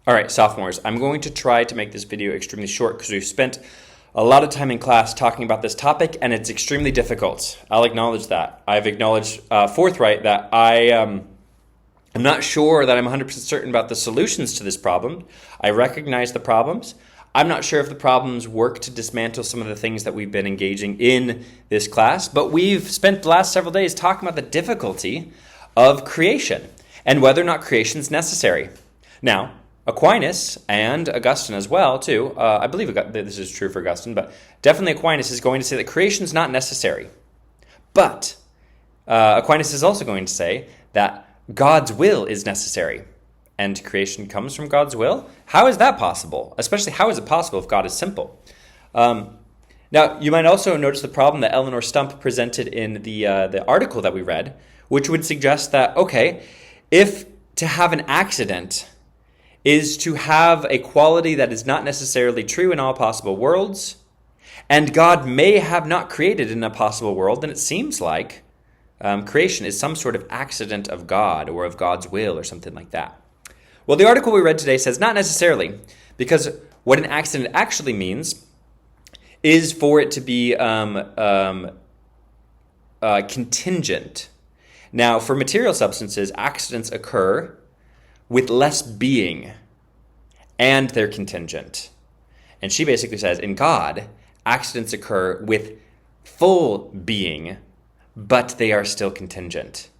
All right, sophomores, I'm going to try to make this video extremely short because we've spent a lot of time in class talking about this topic and it's extremely difficult. I'll acknowledge that. I've acknowledged forthright that I'm not sure that I'm 100% certain about the solutions to this problem. I recognize the problems. I'm not sure if the problems work to dismantle some of the things that we've been engaging in this class, but we've spent the last several days talking about the difficulty of creation and whether or not creation is necessary. Now, Aquinas and Augustine as well, too, I believe this is true for Augustine, but definitely Aquinas is going to say that creation is not necessary. But Aquinas is also going to say that God's will is necessary. And creation comes from God's will? How is that possible? Especially, how is it possible if God is simple? Now, you might also notice the problem that Eleanor Stump presented in the article that we read, which would suggest that, okay, if to have an accident is to have a quality that is not necessarily true in all possible worlds, and God may have not created in a possible world, then it seems like creation is some sort of accident of God or of God's will or something like that. Well, the article we read today says not necessarily, because what an accident actually means is for it to be contingent. Now, for material substances, accidents occur with less being, and they're contingent. And she basically says, in God, accidents occur with full being, but they are still contingent.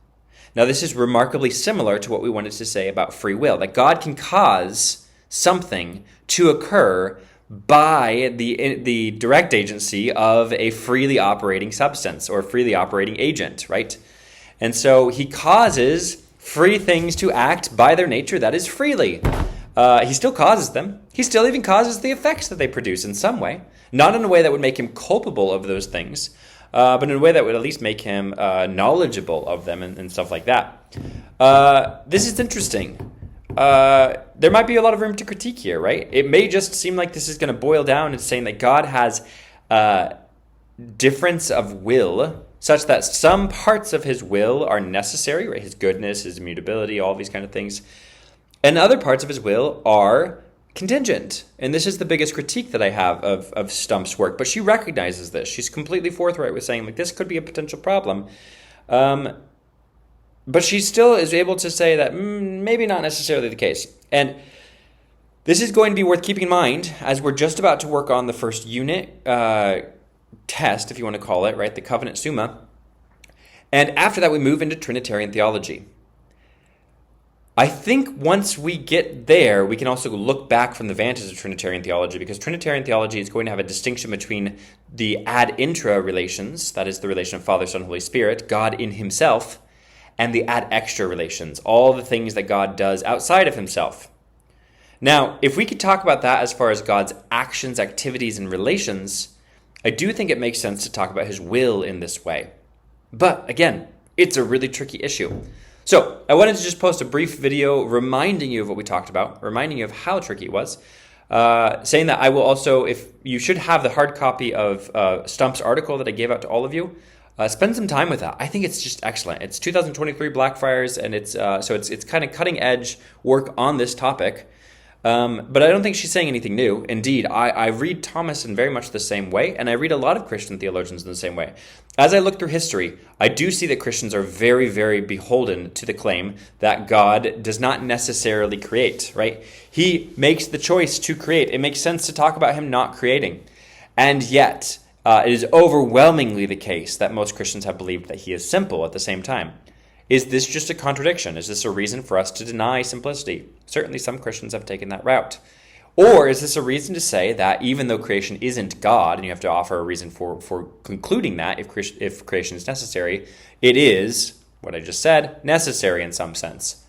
Now, this is remarkably similar to what we wanted to say about free will, that God can cause something to occur by the direct agency of a freely operating substance or freely operating agent, right? And so he causes free things to act by their nature, that is freely. He still causes them. He still even causes the effects that they produce in some way. Not in a way that would make him culpable of those things, but in a way that would at least make him knowledgeable of them and stuff like that. This is interesting. There might be a lot of room to critique here, right? It may just seem like this is going to boil down to saying that God has difference of will, such that some parts of his will are necessary, right? His goodness, his immutability, all these kind of things. And other parts of his will are contingent. And this is the biggest critique that I have of Stump's work. But she recognizes this. She's completely forthright with saying, like, this could be a potential problem. But she still is able to say that maybe not necessarily the case. And this is going to be worth keeping in mind as we're just about to work on the first unit test, if you want to call it, right? The Covenant Summa. And after that, we move into Trinitarian theology. I think once we get there, we can also look back from the vantage of Trinitarian theology, because Trinitarian theology is going to have a distinction between the ad intra relations, that is the relation of Father, Son, Holy Spirit, God in himself, and the ad extra relations, all the things that God does outside of himself. Now, if we could talk about that as far as God's actions, activities, and relations, I do think it makes sense to talk about his will in this way. But again, it's a really tricky issue. So I wanted to just post a brief video reminding you of what we talked about, reminding you of how tricky it was, saying that I will also, if you should have the hard copy of Stump's article that I gave out to all of you, spend some time with that. I think it's just excellent. It's 2023 Blackfriars, and it's kind of cutting edge work on this topic. But I don't think she's saying anything new. Indeed, I read Thomas in very much the same way, and I read a lot of Christian theologians in the same way. As I look through history, I do see that Christians are very, very beholden to the claim that God does not necessarily create, right? He makes the choice to create. It makes sense to talk about him not creating. And yet, it is overwhelmingly the case that most Christians have believed that he is simple at the same time. Is this just a contradiction? Is this a reason for us to deny simplicity? Certainly some Christians have taken that route. Or is this a reason to say that even though creation isn't God, and you have to offer a reason for concluding that if creation is necessary, it is, what I just said, necessary in some sense.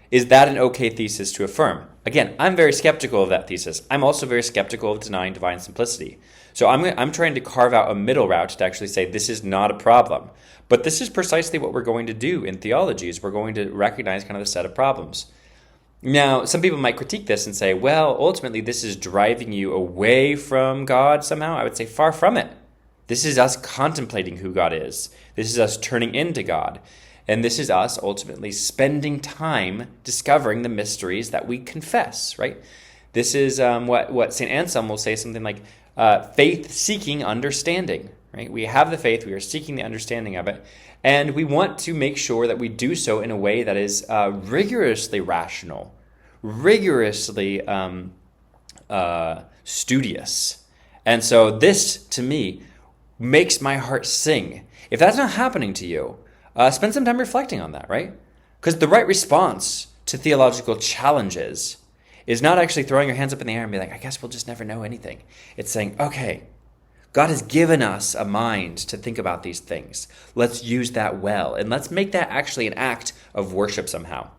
Is that an okay thesis to affirm? Again, I'm very skeptical of that thesis. I'm also very skeptical of denying divine simplicity. So I'm trying to carve out a middle route to actually say this is not a problem. But this is precisely what we're going to do in theology, is we're going to recognize kind of the set of problems. Now, some people might critique this and say, well, ultimately this is driving you away from God somehow. I would say far from it. This is us contemplating who God is. This is us turning into God. And this is us ultimately spending time discovering the mysteries that we confess, right? This is what St. Anselm will say, something like faith seeking understanding, right? We have the faith, we are seeking the understanding of it, and we want to make sure that we do so in a way that is rigorously rational, rigorously studious. And so this, to me, makes my heart sing. If that's not happening to you, spend some time reflecting on that, right? Because the right response to theological challenges is not actually throwing your hands up in the air and be like, I guess we'll just never know anything. It's saying, okay, God has given us a mind to think about these things. Let's use that well, and let's make that actually an act of worship somehow.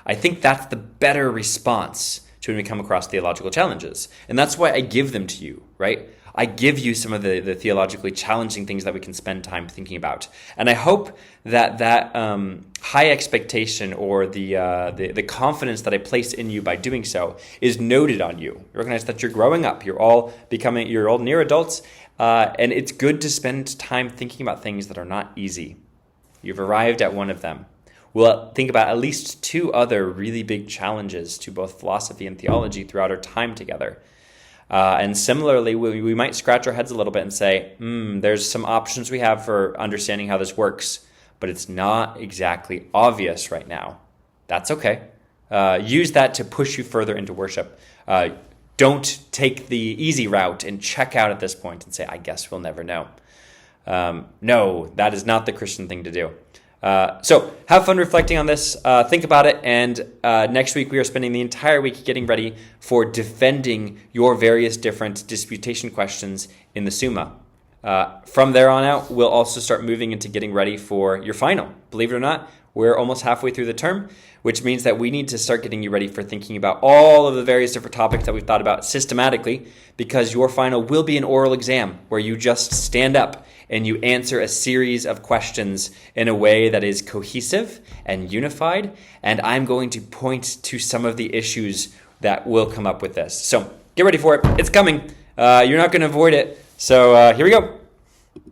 I think that's the better response to when we come across theological challenges. And that's why I give them to you, right? I give you some of the theologically challenging things that we can spend time thinking about. And I hope that high expectation or the confidence that I place in you by doing so is noted on you. You recognize that you're growing up. You're all near adults. And it's good to spend time thinking about things that are not easy. You've arrived at one of them. We'll think about at least two other really big challenges to both philosophy and theology throughout our time together. And similarly, we might scratch our heads a little bit and say, there's some options we have for understanding how this works, but it's not exactly obvious right now. That's okay. Use that to push you further into worship. Don't take the easy route and check out at this point and say, I guess we'll never know. No, that is not the Christian thing to do. So have fun reflecting on this, think about it, and next week we are spending the entire week getting ready for defending your various different disputation questions in the Summa. From there on out, we'll also start moving into getting ready for your final. Believe it or not, we're almost halfway through the term, which means that we need to start getting you ready for thinking about all of the various different topics that we've thought about systematically, because your final will be an oral exam where you just stand up and you answer a series of questions in a way that is cohesive and unified. And I'm going to point to some of the issues that will come up with this. So get ready for it. It's coming. You're not going to avoid it. So here we go.